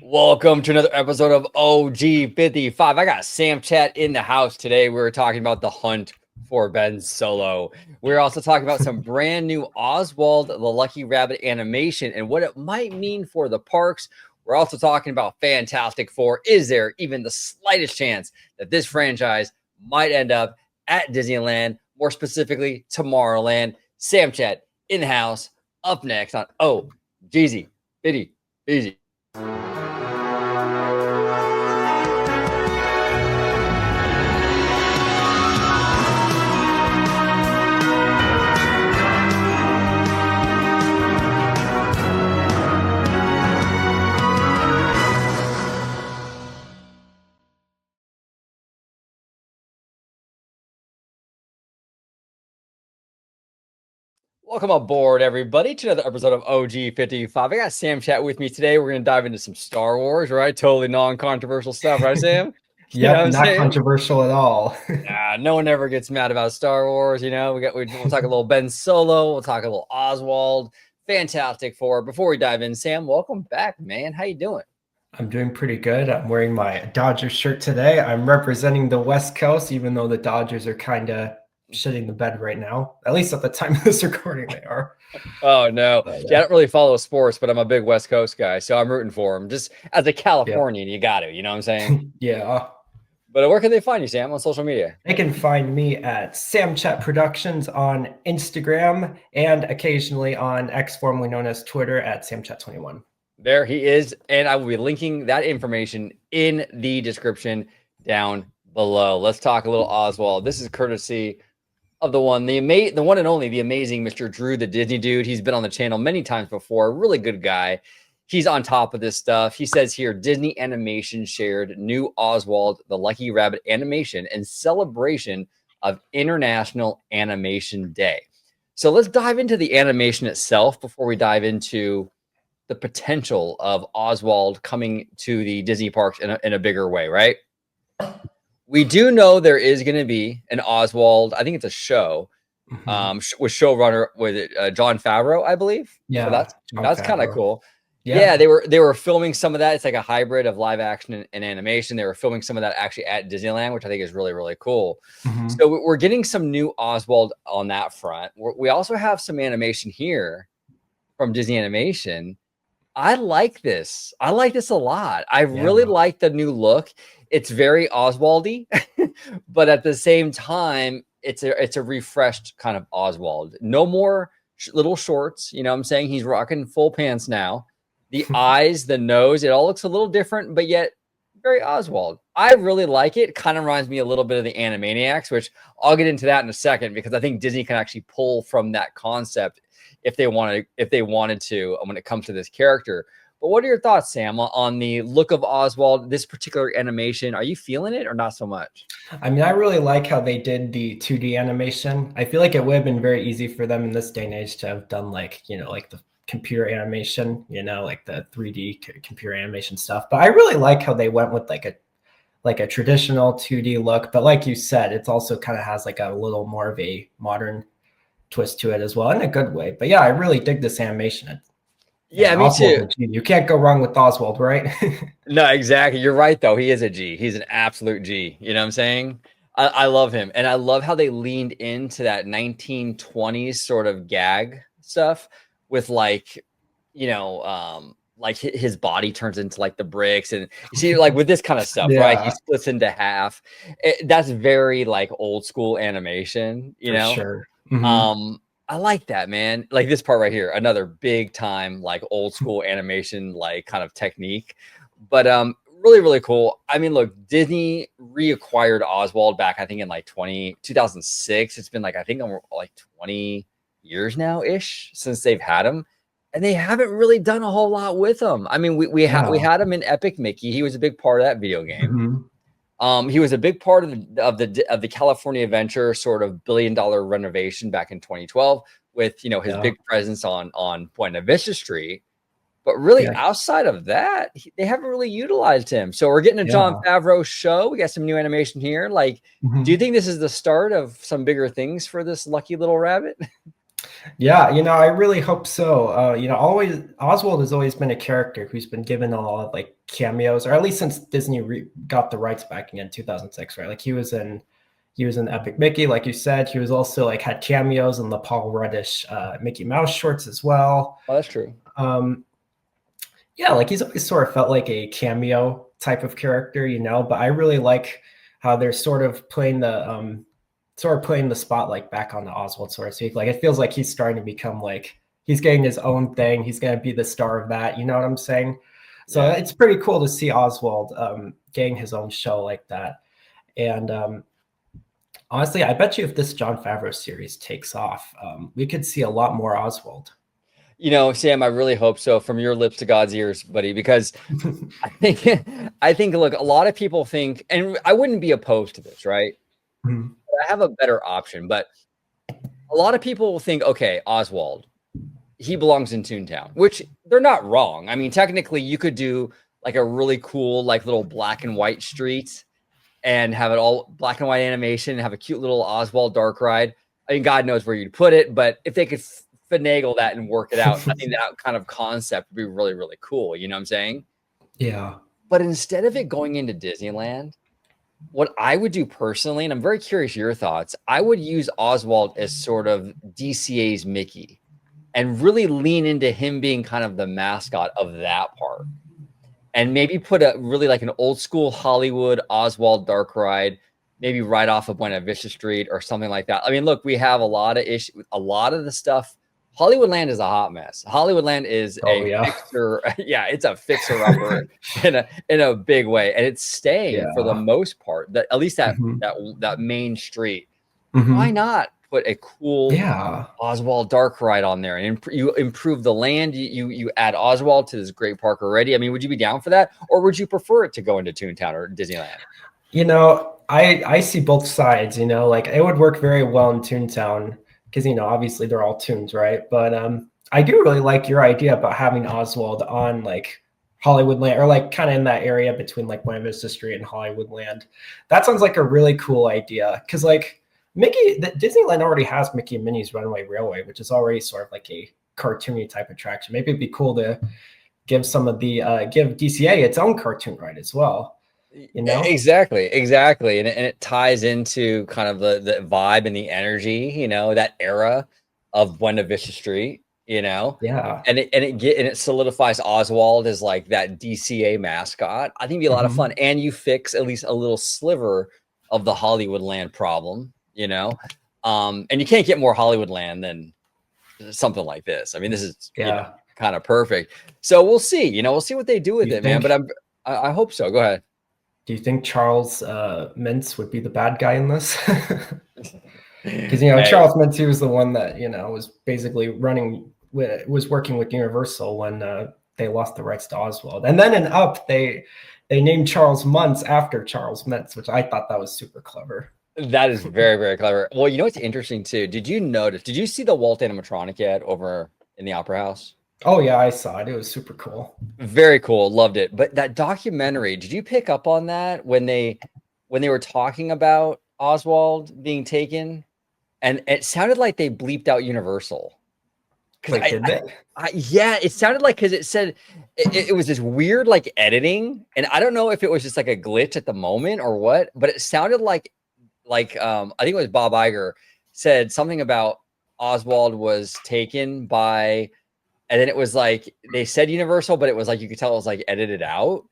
Welcome to another episode of OG55. I got SamChat in the house today. We're talking about the hunt for Ben Solo. We're also talking about some brand new Oswald the Lucky Rabbit animation and what it might mean for the parks. We're also talking about Fantastic Four. Is there even the slightest chance that this franchise might end up at Disneyland, more specifically Tomorrowland? SamChat in the house. Up next on OG55. Welcome aboard, everybody, to another episode of OG55. I got SamChat with me today. We're going to dive into some Star Wars, right? Totally non-controversial stuff, right, Sam? Yep, not controversial at all. No one ever gets mad about Star Wars, you know? We'll talk a little Ben Solo. We'll talk a little Oswald. Fantastic Four. Before we dive in, Sam, welcome back, man. How you doing? I'm doing pretty good. I'm wearing my Dodgers shirt today. I'm representing the West Coast, even though the Dodgers are kind of shitting the bed right now. At least at the time of this recording, they are. Oh, no. Yeah, I don't really follow sports, but I'm a big West Coast guy, so I'm rooting for them. Just as a Californian, you got to, you know what I'm saying? Yeah. But where can they find you, Sam, on social media? They can find me at SamChat Productions on Instagram and occasionally on X, formerly known as Twitter, at SamChat21. There he is, and I will be linking that information in the description down below. Let's talk a little Oswald. This is courtesy of the one and only, the amazing Mr. Drew, the Disney dude. He's been on the channel many times before. Really good guy. He's on top of this stuff. He says here, Disney Animation shared new Oswald the Lucky Rabbit animation in celebration of International Animation Day. So let's dive into the animation itself before we dive into the potential of Oswald coming to the Disney parks in a bigger way, right? We do know there is going to be an Oswald. I think it's a show with showrunner with Jon Favreau, I believe. Yeah, so that's kind of cool. Yeah. They were filming some of that. It's like a hybrid of live action and animation. They were filming some of that actually at Disneyland, which I think is really, really cool. So we're getting some new Oswald on that front. We also have some animation here from Disney Animation. I like this. I like this a lot. I really like the new look. It's very Oswaldy, but at the same time, it's a refreshed kind of Oswald. No more little shorts. You know what I'm saying? He's rocking full pants now. The eyes, the nose, it all looks a little different, but yet very Oswald. I really like it. Kind of reminds me a little bit of the Animaniacs, which I'll get into that in a second, because I think Disney can actually pull from that concept if they wanted to when it comes to this character. But what are your thoughts, Sam, on the look of Oswald, this particular animation? Are you feeling it or not so much? I mean, I really like how they did the 2D animation. I feel like it would have been very easy for them in this day and age to have done like the computer animation, like the 3D computer animation stuff. But I really like how they went with like a traditional 2D look. But like you said, it's also kind of has like a little more of a modern twist to it as well, in a good way. But yeah, I really dig this animation. Yeah, me too. You can't go wrong with Oswald, right? No, exactly. You're right, though. He is a G. He's an absolute G. You know what I'm saying? I love him. And I love how they leaned into that 1920s sort of gag stuff with like, like his body turns into like the bricks. And you see, like with this kind of stuff, right? He splits into half. That's very like old school animation, you know? Sure. I like that, man. Like this part right here, another big time, like old school animation, like kind of technique, but really, really cool. I mean, look, Disney reacquired Oswald back, I think in like 2006. It's been like, I think like 20 years now ish since they've had him, and they haven't really done a whole lot with him. I mean, we had him in Epic Mickey. He was a big part of that video game. He was a big part of the California Adventure sort of $1 billion renovation back in 2012 with his big presence on Buena Vista Street. But really, outside of that, they haven't really utilized him. So we're getting a Jon Favreau show. We got some new animation here. Like, do you think this is the start of some bigger things for this lucky little rabbit? Yeah, I really hope so. Always Oswald has always been a character who's been given a lot of like cameos, or at least since Disney got the rights back in 2006, right? Like he was in Epic Mickey, like you said. He was also like had cameos in the Paul Reddish Mickey Mouse shorts as well. Oh, that's true. Um, yeah, like he's always sort of felt like a cameo type of character, but I really like how they're sort of playing the spotlight back on the Oswald, so to speak. Like it feels like he's starting to become like he's getting his own thing. He's going to be the star of that. You know what I'm saying? So Yeah. it's pretty cool to see Oswald getting his own show like that. And honestly, I bet you if this Jon Favreau series takes off, we could see a lot more Oswald. Sam, I really hope so, from your lips to God's ears, buddy, because I think, look, a lot of people think, and I wouldn't be opposed to this, right? Mhm. I have a better option, but a lot of people will think, okay, Oswald, he belongs in Toontown, which they're not wrong. I mean, technically, you could do like a really cool, like little black and white street and have it all black and white animation and have a cute little Oswald dark ride. I mean, God knows where you'd put it, but if they could finagle that and work it out, I think that kind of concept would be really, really cool. You know what I'm saying? Yeah. But instead of it going into Disneyland, what I would do personally, and I'm very curious your thoughts, I would use Oswald as sort of DCA's Mickey and really lean into him being kind of the mascot of that part. And maybe put a really like an old school Hollywood Oswald dark ride, maybe right off of Buena Vista Street or something like that. I mean, look, we have a lot of issues, a lot of the stuff. Hollywoodland is a hot mess. Hollywoodland is Oh a yeah. fixer. Yeah, it's a fixer upper in a big way, and it's staying for the Yeah. most part. That at least that Mhm. that main street. Why Mhm. not put a cool Yeah. Oswald dark ride on there, and you improve the land. You add Oswald to this great park already. I mean, would you be down for that, or would you prefer it to go into Toontown or Disneyland? I see both sides. Like it would work very well in Toontown because obviously they're all tunes, right? But I do really like your idea about having Oswald on like Hollywoodland, or like kind of in that area between like Buena Vista Street and Hollywoodland. That sounds like a really cool idea because like Disneyland already has Mickey and Minnie's Runaway Railway, which is already sort of like a cartoony type attraction. Maybe it'd be cool to give DCA its own cartoon ride as well. Exactly, and it ties into kind of the vibe and the energy, that era of Buena Vista Street, Yeah. and it solidifies Oswald as like that DCA mascot. I think it'd be a lot of fun, Mhm. and you fix at least a little sliver of the Hollywoodland problem, and you can't get more Hollywoodland than something like this. I mean, this is Yeah. kind of perfect. So we'll see, we'll see what they do with Do you it, man. But think I hope so. Go ahead. do you think Charles Mintz would be the bad guy in this? Because Hey, Charles Mintz, he was the one that was basically was working with Universal when they lost the rights to Oswald, and then in Up they named Charles Muntz after Charles Mintz, which I thought that was super clever. that is very, very clever. Well, what's interesting too? Did you see the Walt animatronic yet over in the Opera House? Oh yeah, I saw it. It was super cool. Very cool. Loved it. But that documentary, did you pick up on that when they were talking about Oswald being taken? And it sounded like they bleeped out Universal. Because Wait, did they? yeah, it sounded like, because it said it was this weird like editing, and I don't know if it was just like a glitch at the moment or what, but it sounded like I think it was Bob Iger said something about Oswald was taken by, and then it was like they said Universal, but it was like you could tell it was like edited out.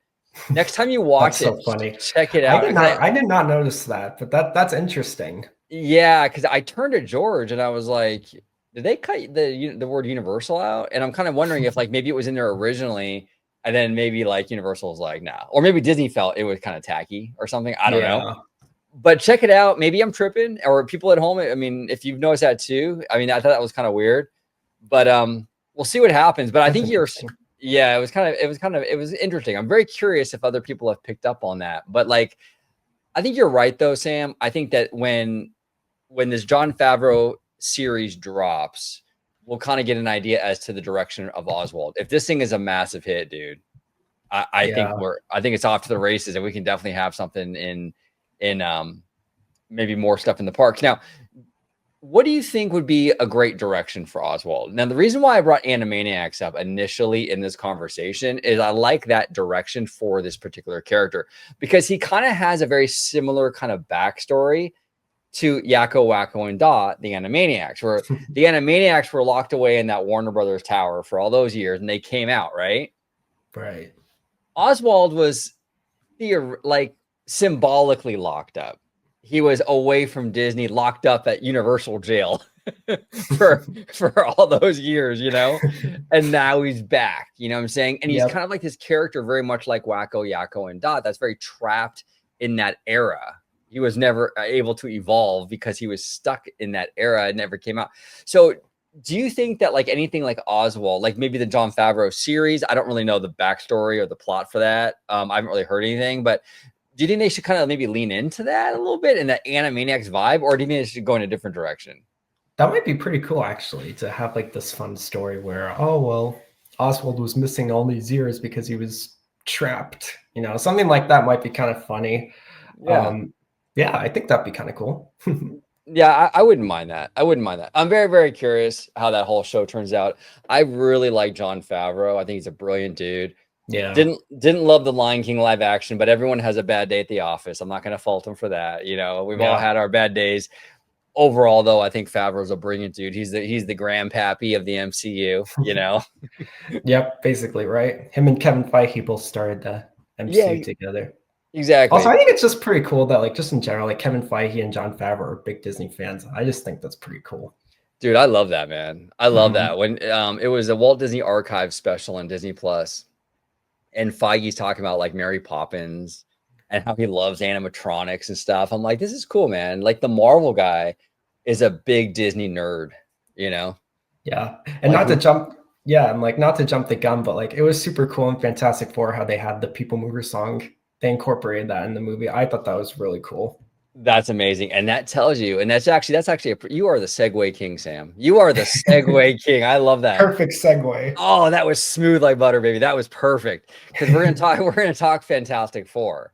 Next time you That's watch it, so funny. check it I out. did not I did not notice that, but that's interesting. Yeah, because I turned to George and I was like, did they cut the word Universal out? And I'm kind of wondering if like maybe it was in there originally, and then maybe like Universal's like, nah, or maybe Disney felt it was kind of tacky or something. I don't know. Yeah. But check it out. Maybe I'm tripping, or people at home. I mean, if you've noticed that too, I mean, I thought that was kind of weird. But we'll see what happens. But I That's think interesting. yeah, it was interesting. I'm very curious if other people have picked up on that. But like, I think you're right though, Sam. I think that when this Jon Favreau series drops, we'll kind of get an idea as to the direction of Oswald. If this thing is a massive hit, dude, Yeah. I think it's off to the races, and we can definitely have something in maybe more stuff in the parks. Now, what do you think would be a great direction for Oswald? Now, the reason why I brought Animaniacs up initially in this conversation is I like that direction for this particular character because he kind of has a very similar kind of backstory to Yakko, Wacko, and Dot, the Animaniacs, where the Animaniacs were locked away in that Warner Brothers tower for all those years, and they came out, right? Right. Oswald was like symbolically locked up. He was away from Disney, locked up at Universal jail for all those years, you know, and now he's back. You know what I'm saying? And he's kind of like this character, very much like Wacko, Yakko, and Dot. That's very trapped in that era. He was never able to evolve because he was stuck in that era and never came out. So do you think that like anything like Oswald, like maybe the Jon Favreau series, I don't really know the backstory or the plot for that. I haven't really heard anything, but do you think they should kind of maybe lean into that a little bit in that Animaniacs vibe, or do you think they should go in a different direction? That might be pretty cool, actually, to have like this fun story where, oh, well, Oswald was missing all these years because he was trapped. You know, something like that might be kind of funny. Yeah. Yeah, I think that'd be kind of cool. Yeah, I wouldn't mind that. I wouldn't mind that. I'm very, very curious how that whole show turns out. I really like Jon Favreau. I think he's a brilliant dude. Yeah. Didn't love the Lion King live action, but everyone has a bad day at the office. I'm not going to fault him for that. You know, we've all had our bad days. Overall, though, I think Favreau's a brilliant dude. He's the grandpappy of the MCU. You know. Yep, basically, right. Him and Kevin Feige both started the MCU together. Exactly. Also, I think it's just pretty cool that, like, just in general, like Kevin Feige and Jon Favreau are big Disney fans. I just think that's pretty cool. Dude, I love that, man. I love that. When it was a Walt Disney Archive special on Disney Plus, and Feige's talking about like Mary Poppins and how he loves animatronics and stuff. I'm like, this is cool, man. Like the Marvel guy is a big Disney nerd, you know? Yeah. And like, not to jump, I'm like, not to jump the gun, but like it was super cool in Fantastic Four how they had the People Mover song. They incorporated that in the movie. I thought that was really cool. That's amazing. And that tells you, and that's actually you are the segue king, Sam. You are the segue king. I love that. Perfect segue. Oh, that was smooth like butter, baby. That was perfect. Because we're gonna talk Fantastic Four.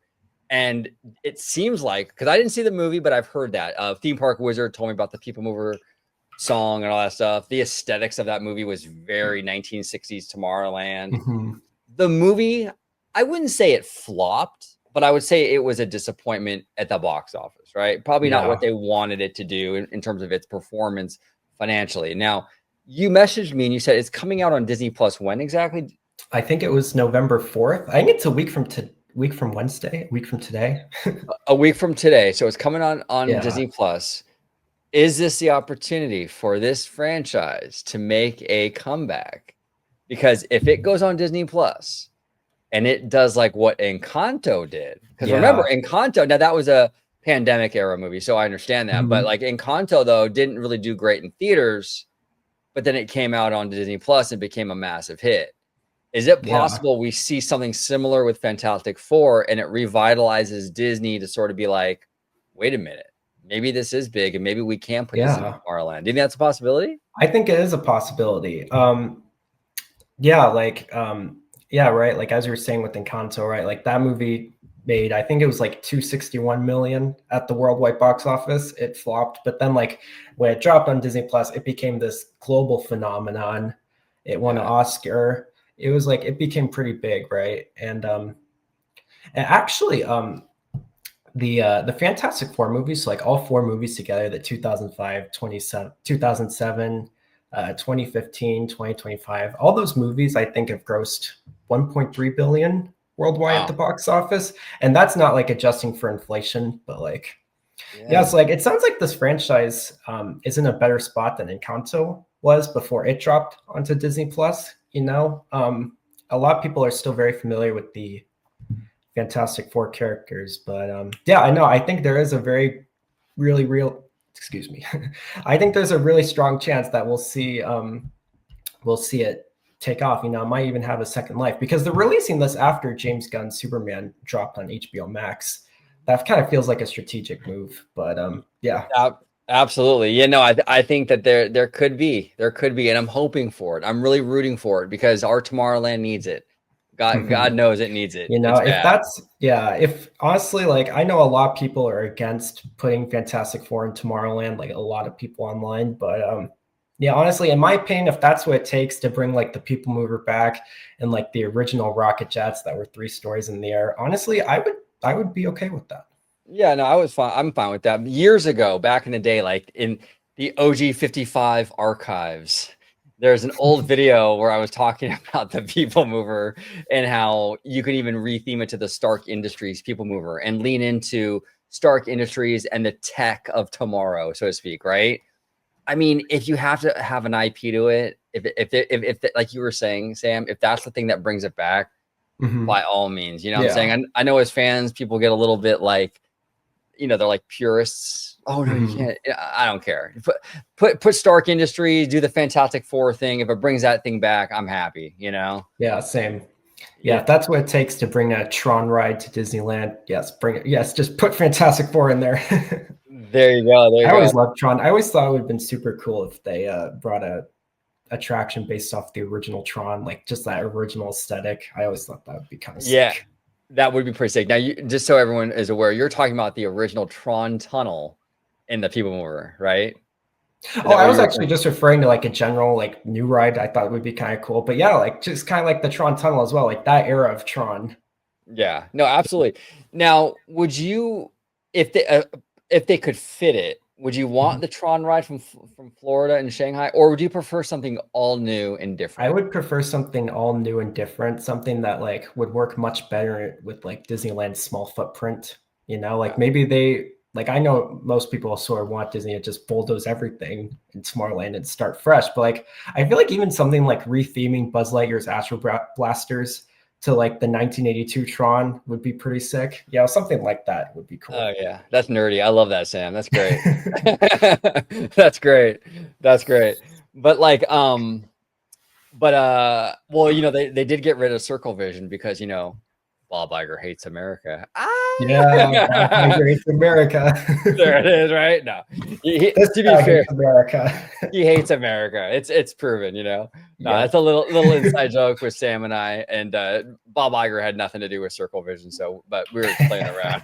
And it seems like, because I didn't see the movie, but I've heard that. Theme Park Wizard told me about the People Mover song and all that stuff. The aesthetics of that movie was very 1960s Tomorrowland. The movie, I wouldn't say it flopped, but I would say it was a disappointment at the box office, right? Probably not what they wanted it to do in terms of its performance financially. Now, you messaged me and you said it's coming out on Disney Plus when exactly? I think it was November 4th. I think it's a week from Wednesday, a week from today. A week from today. So it's coming on Disney Plus. Is this the opportunity for this franchise to make a comeback? Because if it goes on Disney Plus and it does like what Encanto did, because remember Encanto, now that was a pandemic era movie, so I understand that, but like Encanto though didn't really do great in theaters, but then it came out on Disney Plus and became a massive hit. Is it possible we see something similar with Fantastic Four and it revitalizes Disney to sort of be like, wait a minute, maybe this is big and maybe we can put this in Tomorrowland? Do you think that's a possibility? I think it is a possibility. Right. Like as you were saying with Encanto, right? Like that movie made, I think it was like 261 million at the worldwide box office. It flopped, but then like when it dropped on Disney Plus, it became this global phenomenon. It won an Oscar. It was like, it became pretty big, right? And actually, the Fantastic Four movies, so like all four movies together, the 2005, 2007, 2015, 2025, all those movies I think have grossed 1.3 billion worldwide at the box office. And that's not like adjusting for inflation, but like, it's like, it sounds like this franchise is in a better spot than Encanto was before it dropped onto Disney Plus. You know, a lot of people are still very familiar with the Fantastic Four characters, but I know. I think there is a very, really real. Excuse me. I think there's a really strong chance that we'll see it take off. You know, it might even have a second life because they're releasing this after James Gunn's Superman dropped on HBO Max. That kind of feels like a strategic move, but absolutely. Yeah, no, I think that there could be, and I'm hoping for it. I'm really rooting for it because our Tomorrowland needs it. God knows it needs it. You know, It's if bad. that's, yeah, if honestly, like I know a lot of people are against putting Fantastic Four in Tomorrowland, like a lot of people online, but yeah, honestly, in my opinion, if that's what it takes to bring like the People Mover back and like the original rocket jets that were 3 stories in the air, honestly, I would be okay with that. Yeah, no, I was fine. I'm fine with that. Years ago, back in the day, like in the OG55 archives, there's an old video where I was talking about the People Mover and how you can even retheme it to the Stark Industries People Mover and lean into Stark Industries and the tech of tomorrow, so to speak, right? I mean, if you have to have an IP to it, if like you were saying, Sam, if that's the thing that brings it back, by all means, you know what I'm Yeah. saying? I know as fans, people get a little bit like, you know, they're like purists. Oh no, you can't. I don't care. Put Stark Industries, do the Fantastic Four thing. If it brings that thing back, I'm happy. You know. Yeah, same. Yeah, if that's what it takes to bring a Tron ride to Disneyland, yes, bring it. Yes, just put Fantastic Four in there. There you go. There you I go. always loved Tron. I always thought it would have been super cool if they brought a attraction based off the original Tron, like just that original aesthetic. I always thought that would be kind of sick. That would be pretty sick. Now, just so everyone is aware, you're talking about the original Tron tunnel in the People Mover, right? Oh, I was actually just referring to like a general like new ride. I thought it would be kind of cool, but yeah, like just kind of like the Tron tunnel as well, like that era of Tron. Yeah, no, absolutely. Now, would you, if they could fit it, would you want the Tron ride from Florida and Shanghai, or would you prefer something all new and different? I would prefer something all new and different, something that like would work much better with like Disneyland's small footprint. You know, like maybe they like I know most people sort of want Disney to just bulldoze everything in Tomorrowland and start fresh, but like I feel like even something like retheming Buzz Lightyear's Astro Blasters to like the 1982 Tron would be pretty sick. Yeah, something like that would be cool. Oh yeah, that's nerdy. I love that, Sam. That's great. That's great. That's great. But like, well, you know, they did get rid of Circle Vision because, you know, Bob Iger hates America. Yeah, Bob Iger hates America. There it is, right? No, to be fair, America. he hates America. It's proven, you know. No, that's a little inside joke with Sam and I, and Bob Iger had nothing to do with Circle Vision. So, but we were playing around.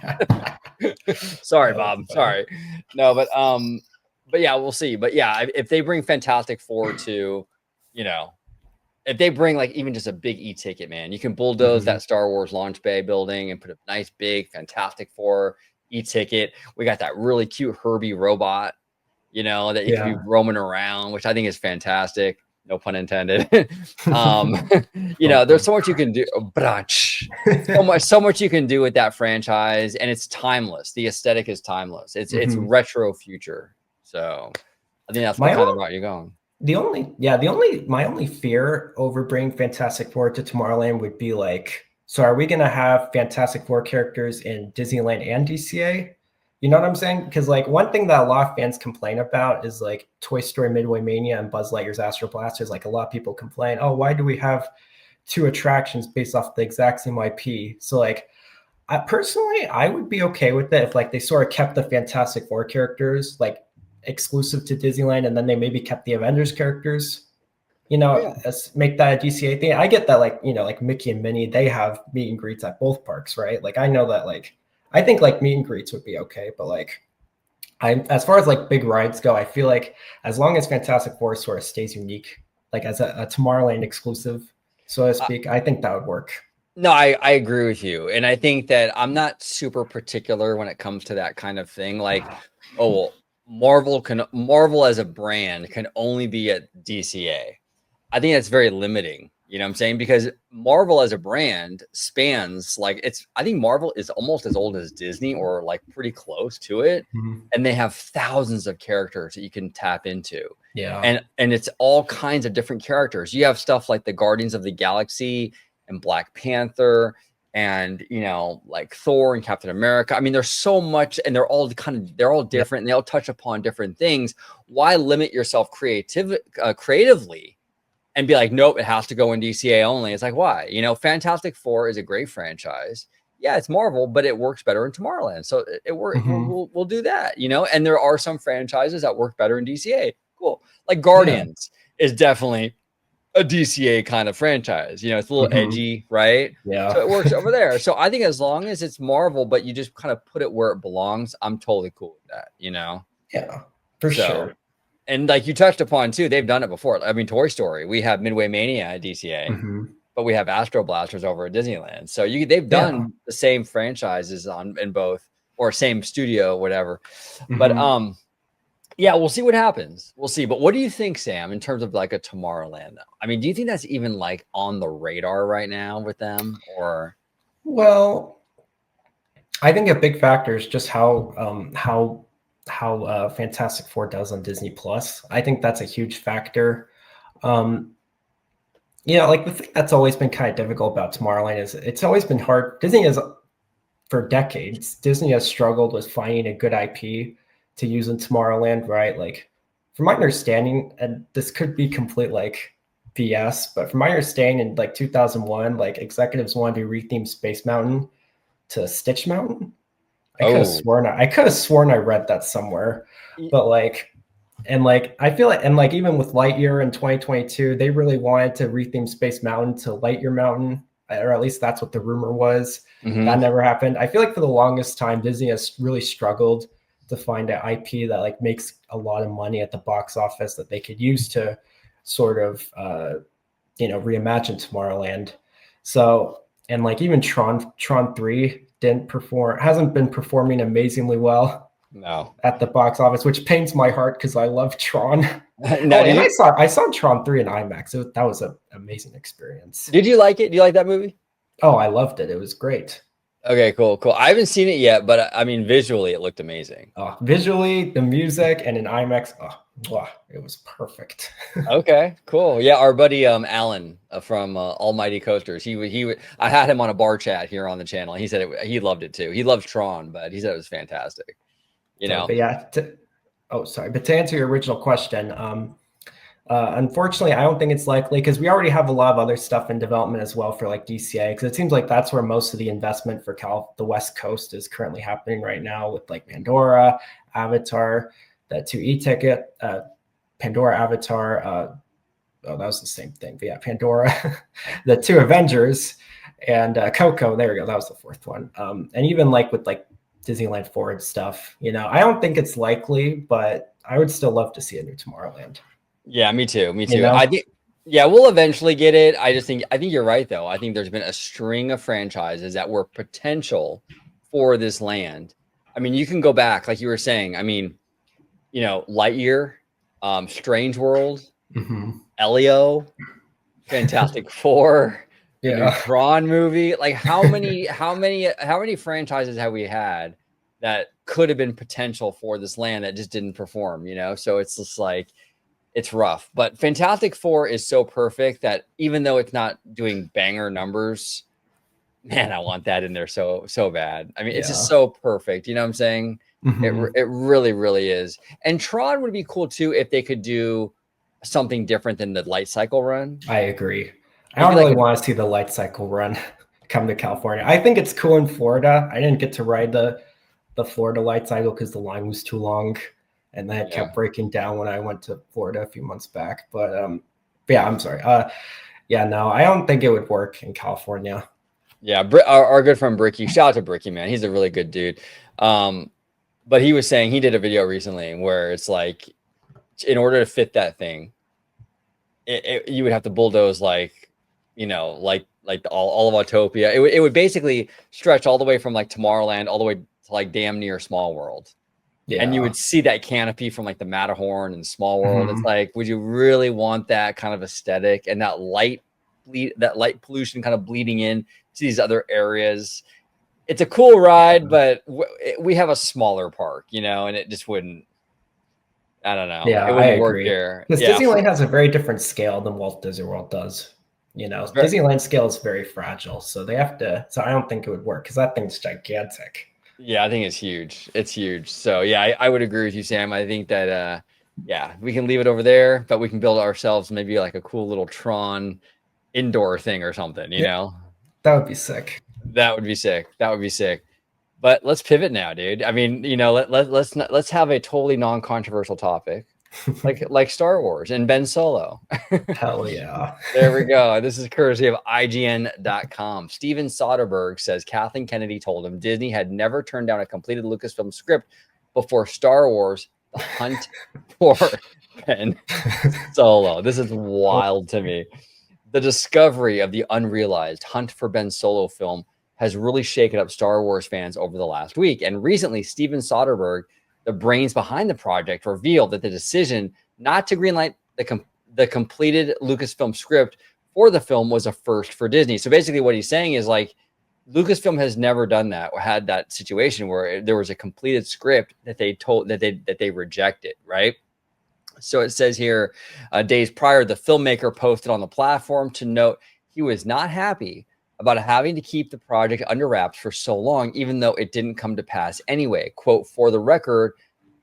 Sorry, Bob. Sorry. No, but yeah, we'll see. But yeah, if they bring Fantastic Four to, you know, if they bring like even just a big e-ticket, man, you can bulldoze that Star Wars launch bay building and put a nice big Fantastic Four e-ticket. We got that really cute Herbie robot, you know, that you can be roaming around, which I think is fantastic. No pun intended. You know, there's so much you can do. So much you can do with that franchise, and it's timeless. The aesthetic is timeless. It's retro future. So I think that's the kind of route you're going. My only fear over bringing Fantastic Four to Tomorrowland would be like, so are we going to have Fantastic Four characters in Disneyland and DCA? You know what I'm saying? Because like one thing that a lot of fans complain about is like Toy Story Midway Mania and Buzz Lightyear's Astro Blasters. Like a lot of people complain, oh, why do we have 2 attractions based off the exact same IP? So like, I would be okay with it if like they sort of kept the Fantastic Four characters like exclusive to Disneyland, and then they maybe kept the Avengers characters, you know, make that a DCA thing. I get that, like, you know, like Mickey and Minnie, they have meet and greets at both parks, right? Like I know that, like I think like meet and greets would be okay, but like as far as like big rides go, I feel like as long as Fantastic Four sort of stays unique, like as a Tomorrowland exclusive, so to speak, I think that would work. No, I agree with you. And I think that I'm not super particular when it comes to that kind of thing. Like, oh, well, Marvel as a brand can only be at DCA. I think that's very limiting. You know what I'm saying? Because Marvel as a brand spans like I think Marvel is almost as old as Disney or like pretty close to it. And they have thousands of characters that you can tap into. Yeah. And it's all kinds of different characters. You have stuff like the Guardians of the Galaxy and Black Panther and, you know, like Thor and Captain America. I mean, there's so much, and they're all different, and they all touch upon different things. Why limit yourself creatively and be like, nope, it has to go in DCA only? It's like, why? You know, Fantastic Four is a great franchise. Yeah, it's Marvel, but it works better in Tomorrowland. So it works. We'll do that, you know. And there are some franchises that work better in DCA. Cool. Like Guardians is definitely a DCA kind of franchise. You know, it's a little edgy, right? Yeah. So it works over there. So I think as long as it's Marvel, but you just kind of put it where it belongs, I'm totally cool with that, you know? Yeah, for sure. And like you touched upon too, they've done it before. I mean, Toy Story, we have Midway Mania at DCA, but we have Astro Blasters over at Disneyland. So they've done the same franchises in both, or same studio, whatever. But yeah, we'll see what happens. We'll see. But what do you think, Sam, in terms of like a Tomorrowland though? I mean, do you think that's even like on the radar right now with them, or? Well, I think a big factor is just how Fantastic Four does on Disney Plus. I think that's a huge factor. Yeah, like the thing that's always been kind of difficult about Tomorrowland is it's always been hard. Disney has, for decades, Disney has struggled with finding a good IP to use in Tomorrowland, right? Like, from my understanding, and this could be complete like BS, but from my understanding, in like 2001, like executives wanted to retheme Space Mountain to Stitch Mountain. I could have sworn I read that somewhere, but like, and like I feel like, and like even with Lightyear in 2022, they really wanted to retheme Space Mountain to Lightyear Mountain, or at least that's what the rumor was. That never happened. I feel like for the longest time, Disney has really struggled to find an IP that like makes a lot of money at the box office that they could use to sort of reimagine Tomorrowland. So, and like even Tron 3 hasn't been performing amazingly well at the box office, which pains my heart because I love Tron. I saw Tron 3 in IMAX. That was an amazing experience. Did you like it? Do you like that movie? Oh, I loved it. It was great. Okay, cool. I haven't seen it yet, but I mean, visually, it looked amazing. Visually, the music, and in IMAX, it was perfect. Okay, cool. Yeah, our buddy Alan from Almighty Coasters, I had him on a bar chat here on the channel. He said he loved it too. He loves Tron, but he said it was fantastic. You know. But yeah. But to answer your original question, unfortunately, I don't think it's likely because we already have a lot of other stuff in development as well for like DCA, because it seems like that's where most of the investment for the West Coast is currently happening right now with like Pandora, Avatar, the 2 e-ticket, Pandora, Avatar. That was the same thing. But yeah, Pandora, the 2 Avengers, and Coco. There we go. That was the 4th one. And even like with like Disneyland Forward stuff, I don't think it's likely, but I would still love to see a new Tomorrowland. Yeah, me too. I think, yeah, we'll eventually get it. I think you're right though. I think there's been a string of franchises that were potential for this land. I mean, you can go back, like you were saying. I mean, Lightyear, Strange World, Elio, Fantastic Four, the new Tron movie. Like, how many franchises have we had that could have been potential for this land that just didn't perform? So it's just like, it's rough. But Fantastic Four is so perfect that even though it's not doing banger numbers, man, I want that in there so bad. I mean, it's just so perfect. You know what I'm saying? It really, really is. And Tron would be cool too if they could do something different than the light cycle run. I agree. I don't really want to see the light cycle run come to California. I think it's cool in Florida. I didn't get to ride the Florida light cycle because the line was too long, and then it kept breaking down when I went to Florida a few months back. But yeah, I'm sorry. No, I don't think it would work in California. Yeah, our good friend Bricky, shout out to Bricky, man. He's a really good dude. But he was saying he did a video recently where it's like, in order to fit that thing, you would have to bulldoze like all of Autopia. It would basically stretch all the way from like Tomorrowland all the way to like damn near Small World. Yeah. And you would see that canopy from like the Matterhorn and Small World. It's like, would you really want that kind of aesthetic and that light pollution kind of bleeding in to these other areas? It's a cool ride, but we have a smaller park, and it just wouldn't. I don't know. Yeah, it wouldn't work here. Because Disneyland has a very different scale than Walt Disney World does. Disneyland scale is very fragile, so they have to. So I don't think it would work because that thing's gigantic. Yeah, I think it's huge. It's huge. So yeah, I would agree with you, Sam. I think that we can leave it over there, but we can build ourselves maybe like a cool little Tron indoor thing or something. You know, that would be sick. That would be sick. But let's pivot now, dude. I mean, let's have a totally non-controversial topic. like Star Wars and Ben Solo. Hell yeah. There we go. This is courtesy of IGN.com. Steven Soderbergh says Kathleen Kennedy told him Disney had never turned down a completed Lucasfilm script before Star Wars: The Hunt for Ben Solo. This is wild to me. The discovery of the unrealized Hunt for Ben Solo film has really shaken up Star Wars fans over the last week. And recently, Steven Soderbergh, the brains behind the project, revealed that the decision not to greenlight the completed Lucasfilm script for the film was a first for Disney. So basically what he's saying is like, Lucasfilm has never done that or had that situation where there was a completed script that they rejected, right? So it says here, days prior, the filmmaker posted on the platform to note he was not happy about having to keep the project under wraps for so long, even though it didn't come to pass anyway. Quote, for the record,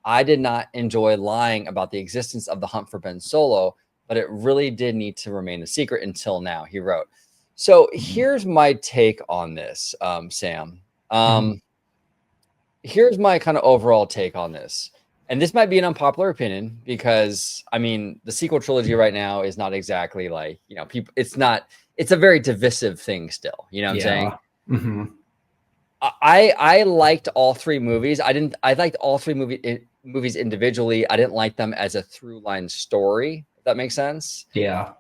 I did not enjoy lying about the existence of the Hunt for Ben Solo, but it really did need to remain a secret until now, he wrote. So here's my take on this, Sam. Here's my kind of overall take on this. And this might be an unpopular opinion because, I mean, the sequel trilogy right now is not exactly like, you know, people, it's a very divisive thing still. You know what I'm saying? I liked all three movies. I liked all three movies individually. I didn't like them as a through line story, if that makes sense. Yeah.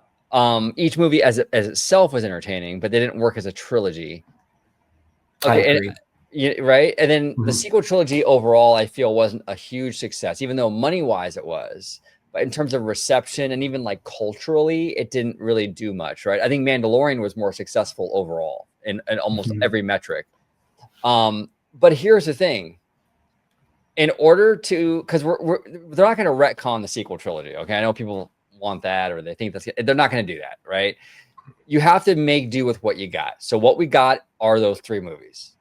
Each movie as itself was entertaining, but they didn't work as a trilogy. Okay, I agree. Right. And then the sequel trilogy overall, I feel wasn't a huge success, even though money wise it was. But in terms of reception and even like culturally, it didn't really do much. Right. I think Mandalorian was more successful overall in almost every metric. But here's the thing. In order to, because they're not going to retcon the sequel trilogy. Okay. I know people want that or they think they're not going to do that. Right. You have to make do with what you got. So what we got are those three movies.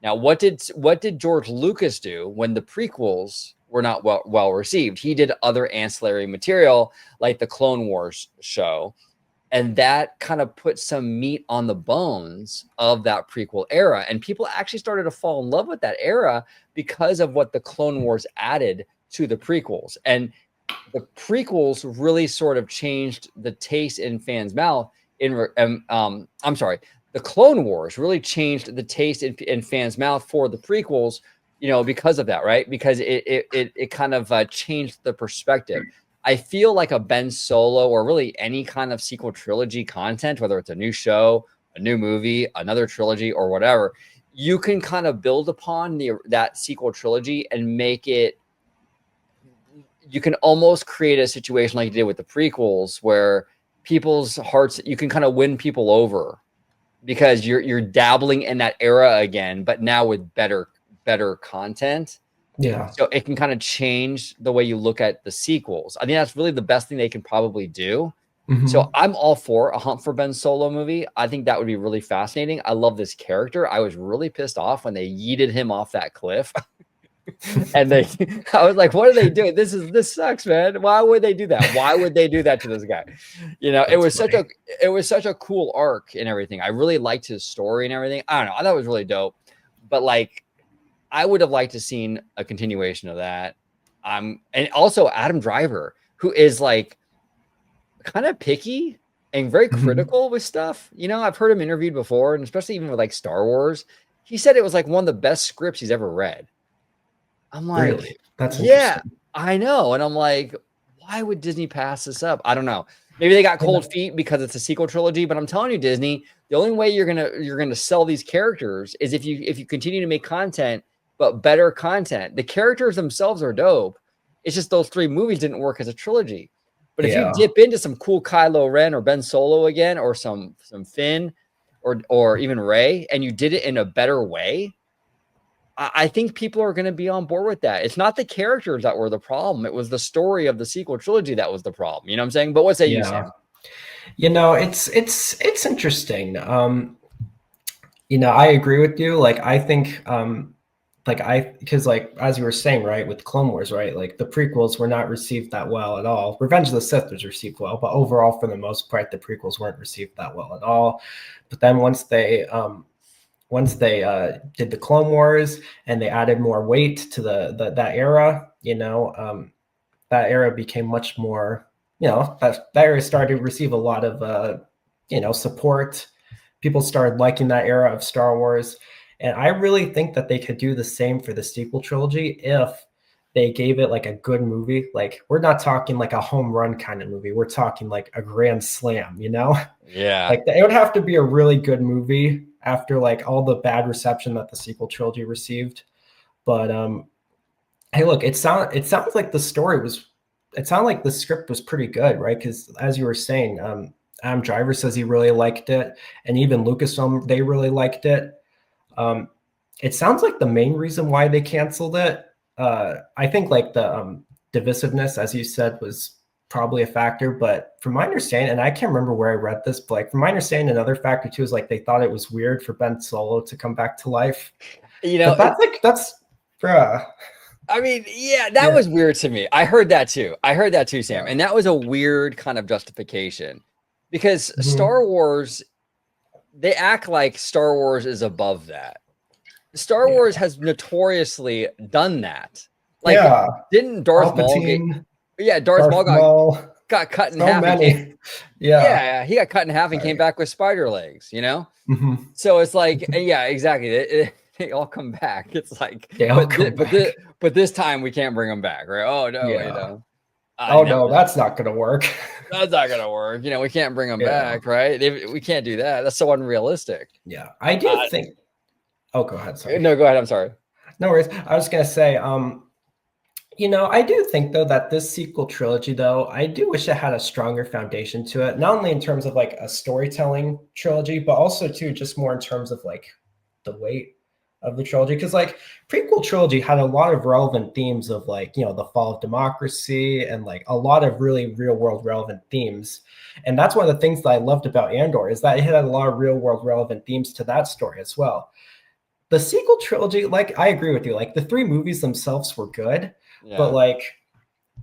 Now, what did George Lucas do when the prequels were not well received? He did other ancillary material like the Clone Wars show, and that kind of put some meat on the bones of that prequel era. And people actually started to fall in love with that era because of what the Clone Wars added to the prequels. And the prequels really sort of changed the taste in fans' mouth. The Clone Wars really changed the taste in fans' mouth for the prequels, you know, because of that, right? Because it kind of changed the perspective. I feel like a Ben Solo or really any kind of sequel trilogy content, whether it's a new show, a new movie, another trilogy, or whatever, you can kind of build upon that sequel trilogy and make it. You can almost create a situation like you did with the prequels, where people's hearts, you can kind of win people over because you're dabbling in that era again, but now with better content. Yeah. So it can kind of change the way you look at the sequels. I think that's really the best thing they can probably do. So I'm all for a Hunt for Ben Solo movie. I think that would be really fascinating. I love this character. I was really pissed off when they yeeted him off that cliff. And I was like, what are they doing? This sucks, man. Why would they do that? Why would they do that to this guy? You know, it was such a cool arc and everything. I really liked his story and everything. I don't know. I thought it was really dope. But like, I would have liked to seen a continuation of that. And also Adam Driver, who is like kind of picky and very critical with stuff. You know, I've heard him interviewed before, and especially even with like Star Wars. He said it was like one of the best scripts he's ever read. I'm like, really? That's yeah, I know. And I'm like, why would Disney pass this up? I don't know. Maybe they got cold feet because it's a sequel trilogy, but I'm telling you, Disney, the only way you're gonna sell these characters is if you continue to make content, but better content. The characters themselves are dope. It's just those three movies didn't work as a trilogy. But if you dip into some cool Kylo Ren or Ben Solo again, or some Finn, or even Rey, and you did it in a better way, I think people are going to be on board with that. It's not the characters that were the problem. It was the story of the sequel trilogy that was the problem. You know what I'm saying? But what say you, Sam? You know, it's interesting. You know, I agree with you. Like, I think, because like, as you were saying, right, with Clone Wars, right, like the prequels were not received that well at all. Revenge of the Sith was received well, but overall, for the most part, the prequels weren't received that well at all. But then once they did the Clone Wars and they added more weight to that era, you know, that era became much more, that era started to receive a lot of, support. People started liking that era of Star Wars. And I really think that they could do the same for the sequel trilogy if they gave it like a good movie. Like, we're not talking like a home run kind of movie. We're talking like a grand slam, Yeah. Like, it would have to be a really good movie after like all the bad reception that the sequel trilogy received. But hey, look, it sounds like the script was pretty good, right? Because as you were saying, Adam Driver says he really liked it, and even Lucasfilm, they really liked it. It sounds like the main reason why they canceled it, I think like the divisiveness, as you said, was probably a factor. But from my understanding, and I can't remember where I read this, but like from my understanding, another factor too is like they thought it was weird for Ben Solo to come back to life. But that's bruh. I mean, yeah, that was weird to me. I heard that too, Sam. And that was a weird kind of justification because Star Wars, they act like Star Wars is above that. Star Wars has notoriously done that. Like, didn't Darth Maul Darth Maul got cut in half. He got cut in half and came back with spider legs, So it's like, yeah, exactly. They all come back. It's like, but this time we can't bring them back, right? Oh no, no, that's not gonna work. That's not gonna work. We can't bring them back, right? We can't do that. That's so unrealistic. Yeah, I do think. Oh, go ahead. Sorry. No, go ahead. I'm sorry. No worries. I was gonna say, I do think though that this sequel trilogy, though, I do wish it had a stronger foundation to it. Not only in terms of like a storytelling trilogy, but also too just more in terms of like the weight of the trilogy, because like prequel trilogy had a lot of relevant themes of like the fall of democracy and like a lot of really real world relevant themes, and that's one of the things that I loved about Andor is that it had a lot of real world relevant themes to that story as well. The sequel trilogy, like I agree with you, like the 3 movies themselves were good, but like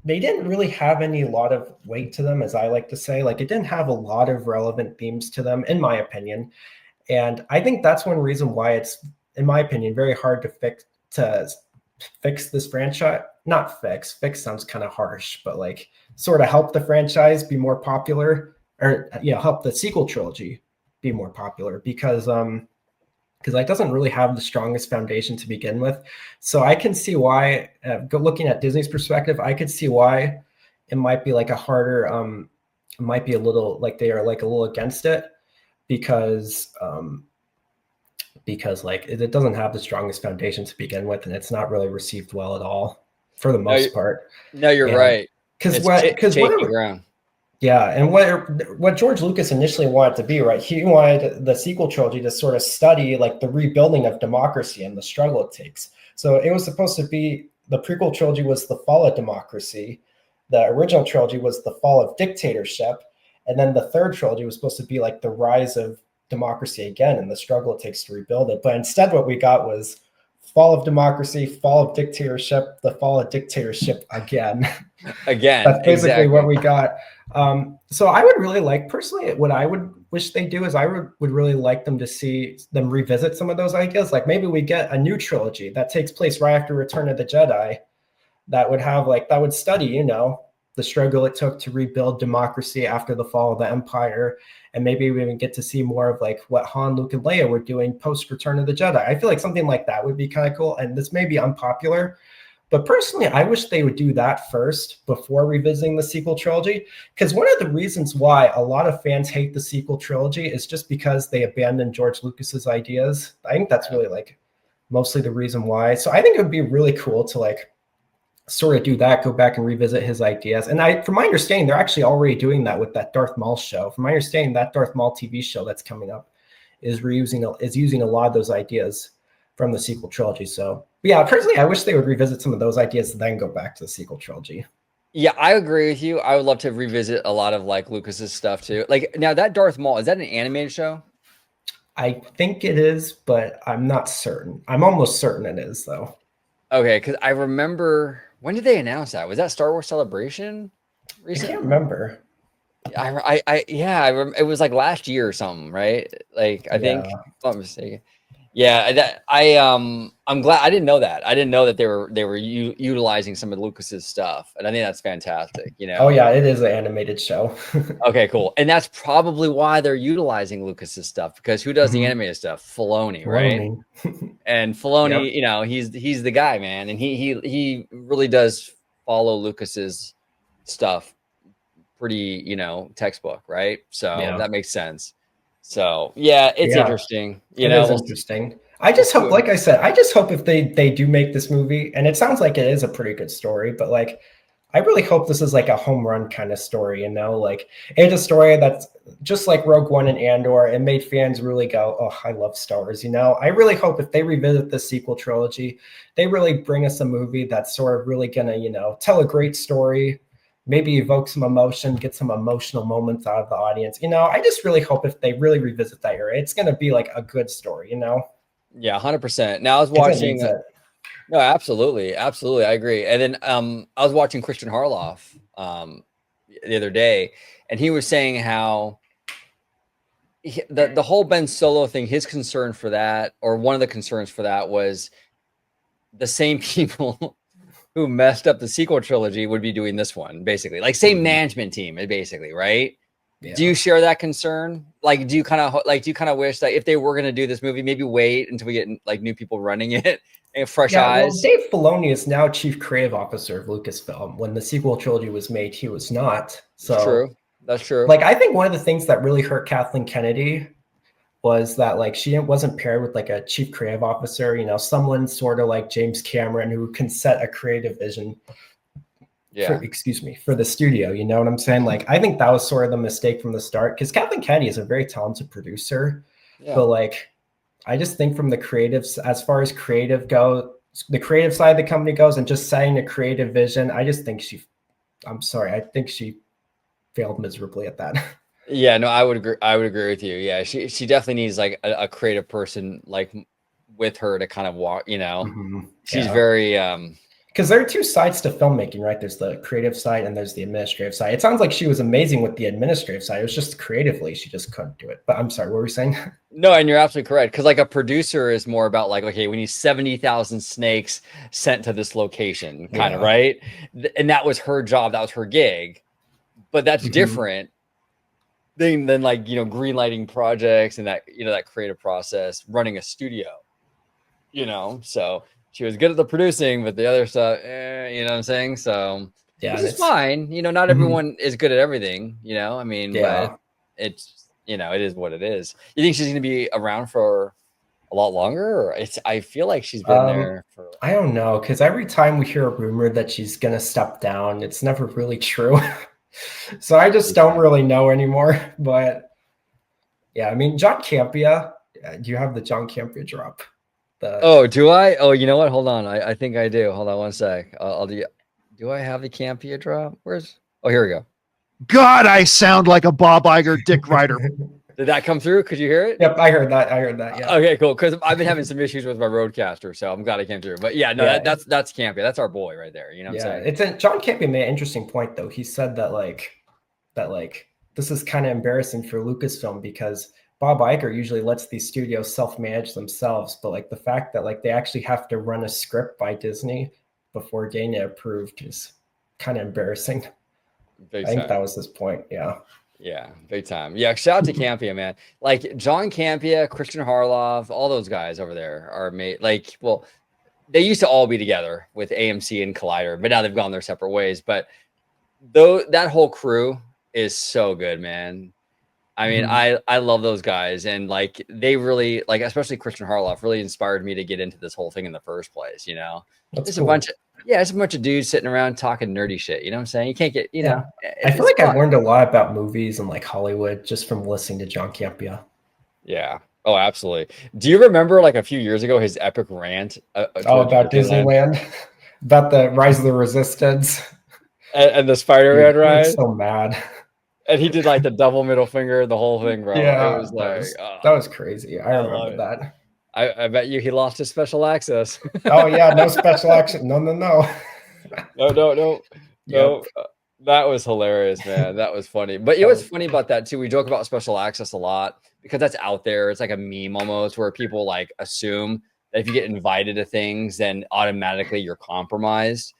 they didn't really have a lot of weight to them, as I like to say. Like, it didn't have a lot of relevant themes to them, in my opinion. And I think that's one reason why it's, in my opinion, very hard to fix this franchise. Not fix sounds kind of harsh, but like sort of help the franchise be more popular, or help the sequel trilogy be more popular, because it doesn't really have the strongest foundation to begin with. So I can see why, looking at Disney's perspective, I could see why it might be like a harder, it might be a little like they are like a little against it, because like it doesn't have the strongest foundation to begin with, and it's not really received well at all for the most part. No, you're right. Because ground. Yeah, and what George Lucas initially wanted to be, right? He wanted the sequel trilogy to sort of study like the rebuilding of democracy and the struggle it takes. So it was supposed to be, the prequel trilogy was the fall of democracy, the original trilogy was the fall of dictatorship, and then the third trilogy was supposed to be like the rise of democracy again and the struggle it takes to rebuild it. But instead what we got was fall of democracy, fall of dictatorship, the fall of dictatorship again. That's basically what we got. So I would really like, personally, what I would wish they do is I would really like them to see them revisit some of those ideas. Like maybe we get a new trilogy that takes place right after Return of the Jedi that would have that would study, the struggle it took to rebuild democracy after the fall of the Empire. And maybe we even get to see more of like what Han, Luke, and Leia were doing post Return of the Jedi. I feel like something like that would be kind of cool. And this may be unpopular, but personally, I wish they would do that first before revisiting the sequel trilogy. Because one of the reasons why a lot of fans hate the sequel trilogy is just because they abandoned George Lucas's ideas. I think that's really like mostly the reason why. So I think it would be really cool to like sort of do that, go back and revisit his ideas. And from my understanding, they're actually already doing that with that Darth Maul show. From my understanding, that Darth Maul TV show that's coming up is using a lot of those ideas from the sequel trilogy. So yeah, personally, I wish they would revisit some of those ideas and then go back to the sequel trilogy. Yeah, I agree with you. I would love to revisit a lot of like Lucas's stuff too. Like now that Darth Maul, is that an animated show? I think it is, but I'm not certain. I'm almost certain it is though. Okay, because I remember, when did they announce that? Was that Star Wars Celebration recently? I can't remember. It was like last year or something, right? Like I think, if I'm not mistaken. Yeah, I'm glad. I didn't know that. I didn't know that they were utilizing some of Lucas's stuff, and I think that's fantastic. You Oh know. yeah, it is an animated show. Okay, cool. And that's probably why they're utilizing Lucas's stuff, because who does the Mhm. animated stuff? Filoni, right? Filoni. And Filoni, Yep. you know, he's the guy, man, and he really does follow Lucas's stuff pretty, you know, textbook, right? So Yeah. that makes sense. So yeah, it's Yeah. interesting. You It know, is interesting. I we'll just see hope, what, like I said, I just hope if they do make this movie, and it sounds like it is a pretty good story, but like I really hope this is like a home run kind of story, you know, like it's a story that's just like Rogue One and Andor. It made fans really go, "Oh, I love Star Wars," you know. I really hope if they revisit the sequel trilogy, they really bring us a movie that's sort of really gonna, you know, tell a great story, maybe evoke some emotion, get some emotional moments out of the audience. You know, I just really hope if they really revisit that era, it's gonna be like a good story, you know, yeah, 100%. Now I was because it watching. needs it. No, absolutely, absolutely, I agree. And then I was watching Christian Harloff the other day, and he was saying how the whole Ben Solo thing, his concern for that, or one of the concerns for that, was the same people who messed up the sequel trilogy would be doing this one, basically. Like same management team, basically, right? Do you Yeah. share that concern? Like, do you kind of wish that if they were going to do this movie, maybe wait until we get like new people running it and fresh Yeah, well, eyes? Dave Filoni is now chief creative officer of Lucasfilm. When the sequel trilogy was made, he was not. It's So, true. That's true. like, I think one of the things that really hurt Kathleen Kennedy was that like she wasn't paired with like a chief creative officer, you know, someone sort of like James Cameron who can set a creative vision for, Yeah. excuse me, for the studio. You know what I'm saying? Like, I think that was sort of the mistake from the start because Kathleen Kennedy is a very talented producer, Yeah. but like, I just think from the creatives, as far as creative go, the creative side of the company goes, and just setting a creative vision, I just think I'm sorry, I think she failed miserably at that. Yeah, no, I would agree. I would agree with you. Yeah, she definitely needs like a creative person like with her to kind of walk. You know, she's Yeah. very Because there are two sides to filmmaking, right? There's the creative side and there's the administrative side. It sounds like she was amazing with the administrative side. It was just creatively, she just couldn't do it. But I'm sorry, what were we saying? No, and you're absolutely correct. Because like a producer is more about like, okay, we need 70,000 snakes sent to this location, kind of, Yeah. right? And that was her job. That was her gig. But that's different than like, you know, green lighting projects and that, you know, that creative process, running a studio, you know. So she was good at the producing, but the other stuff, you know what I'm saying? So, Yeah. which And is it's, fine. You know, not everyone is good at everything, you know. I mean, but yeah. it's, you know, it is what it is. You think she's going to be around for a lot longer? Or I feel like she's been there for. I don't know. Because every time we hear a rumor that she's going to step down, it's never really true. So I just don't really know anymore. But yeah, I mean, John Campea, do you have the John Campea drop? Oh, do I? Oh, you know what? Hold on. I think I do. Hold on one sec. I'll do I have the Campia drop? Where's? Oh, here we go. God, I sound like a Bob Iger dick rider. Did that come through? Could you hear it? Yep, I heard that. I heard that. Yeah. Okay, cool. Because I've been having some issues with my Roadcaster, so I'm glad it came through. But yeah, no, Yeah. that's Campia. That's our boy right there. You know what I'm saying? It's John Campea made an interesting point though. He said that like this is kind of embarrassing for Lucasfilm because Bob Iger usually lets these studios self-manage themselves, but like the fact that like they actually have to run a script by Disney before getting it approved is kind of embarrassing. Big I think time. that was his point. Yeah. Yeah, big time. Yeah, shout out to Campia, man. Like John Campia, Christian Harloff, all those guys over there are made like, well, they used to all be together with AMC and Collider, but now they've gone their separate ways. But though that whole crew is so good, man. I mean, I love those guys, and like they really like, especially Christian Harloff, really inspired me to get into this whole thing in the first place. You know, That's it's cool. it's a bunch of dudes sitting around talking nerdy shit. You know what I'm saying? You can't get, you know. I feel like I've learned a lot about movies and like Hollywood just from listening to John Campea. Yeah. Oh, absolutely. Do you remember like a few years ago his epic rant? About Disneyland, about the Rise of the Resistance, and the Spider-Man ride. So mad. And he did like the double middle finger, the whole thing, bro. Yeah, it was like that was crazy. I remember that. I bet you he lost his special access. Oh yeah, no special action. No. No. Yep. That was hilarious, man. That was funny. But you know what's funny about that too? We joke about special access a lot because that's out there. It's like a meme almost where people like assume that if you get invited to things, then automatically you're compromised.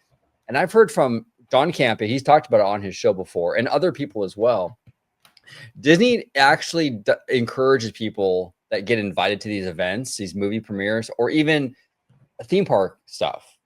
And I've heard from John Campa, he's talked about it on his show before, and other people as well. Disney actually encourages people that get invited to these events, these movie premieres, or even theme park stuff,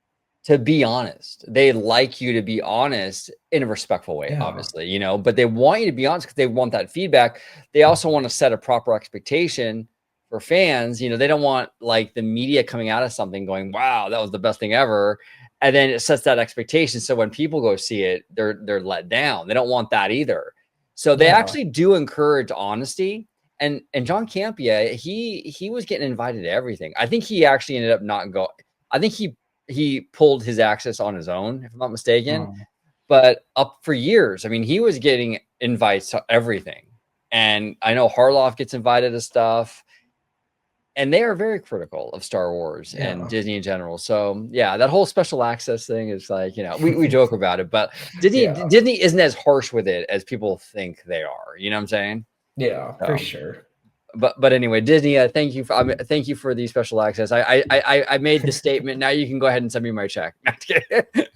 to be honest. They like you to be honest in a respectful way, obviously, you know, but they want you to be honest because they want that feedback. They also want to set a proper expectation for fans. You know, they don't want like the media coming out of something going, wow, that was the best thing ever. And then it sets that expectation. So when people go see it, they're let down. They don't want that either. So they actually do encourage honesty. And John Campia, he was getting invited to everything. I think he actually ended up not going. I think he pulled his access on his own, if I'm not mistaken. But up for years, I mean, he was getting invites to everything. And I know Harloff gets invited to stuff. And they are very critical of Star Wars and Disney in general. So yeah, that whole special access thing is like, you know, we joke about it, but Disney isn't as harsh with it as people think they are. You know what I'm saying? Yeah, for sure. But anyway, Disney, thank you for the special access. I made the statement. Now you can go ahead and send me my check.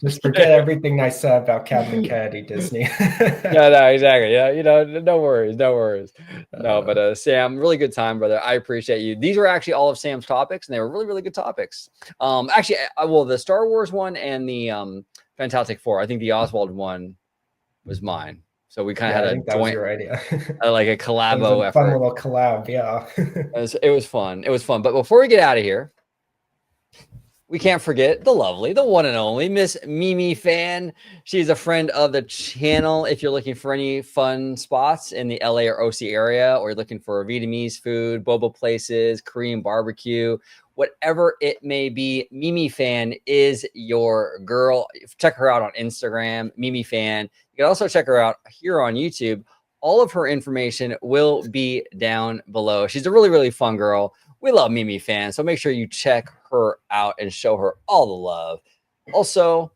Just forget everything I said about Kathleen Kennedy, Disney. No, exactly. Yeah, you know, no worries. No, but Sam, really good time, brother. I appreciate you. These were actually all of Sam's topics, and they were really, really good topics. Actually, well, the Star Wars one and the Fantastic Four. I think the Oswald one was mine. So we kind of had a joint, your idea. Like a collabo effort. Fun little collab, yeah. It was fun. It was fun. But before we get out of here, we can't forget the lovely, the one and only Miss Mimi Fan. She's a friend of the channel. If you're looking for any fun spots in the LA or OC area, or you're looking for Vietnamese food, boba places, Korean barbecue, whatever it may be, Mimi Fan is your girl. Check her out on Instagram, Mimi Fan. You can also check her out here on YouTube. All of her information will be down below. She's a really, really fun girl. We love Mimi Fan, so make sure you check her out and show her all the love. Also,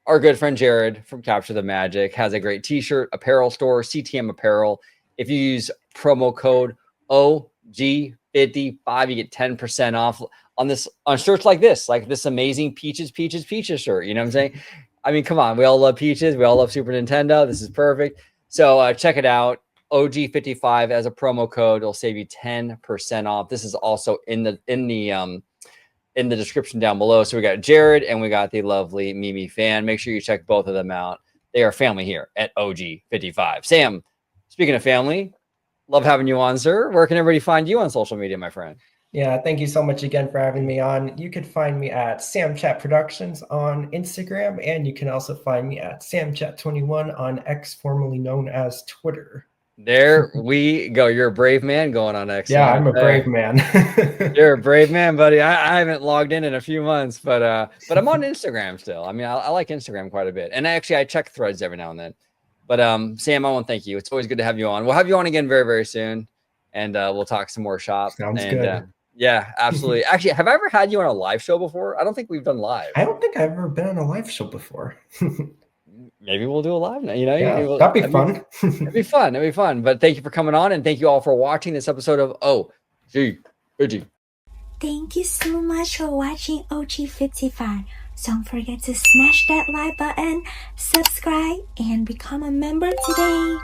our good friend Jared from Capture the Magic has a great t-shirt apparel store, CTM Apparel. If you use promo code OG55, you get 10% off on shirts like this amazing Peaches shirt. You know what I'm saying? I mean, come on. We all love Peaches. We all love Super Nintendo. This is perfect. So check it out. OG55 as a promo code. It'll save you 10% off. This is also in the description down below. So we got Jared and we got the lovely Mimi Fan. Make sure you check both of them out. They are family here at OG55. Sam, speaking of family, love having you on, sir. Where can everybody find you on social media, my friend? Yeah, thank you so much again for having me on. You could find me at SamChat Productions on Instagram, and you can also find me at SamChat21 on X, formerly known as Twitter. There we go. You're a brave man going on X. Yeah, I'm a brave man. You're a brave man, buddy. I haven't logged in a few months, but I'm on Instagram still. I mean, I like Instagram quite a bit, and I check Threads every now and then. But Sam, I want to thank you. It's always good to have you on. We'll have you on again very, very soon, and we'll talk some more shop. Sounds good. Yeah, absolutely. Actually, have I ever had you on a live show before? I don't think we've done live. I don't think I've ever been on a live show before. Maybe we'll do a live now. You know, yeah, that'd be fun. It'd be fun. It'd be fun. But thank you for coming on, and thank you all for watching this episode of OG. Thank you so much for watching OG55. Don't forget to smash that like button, subscribe, and become a member today.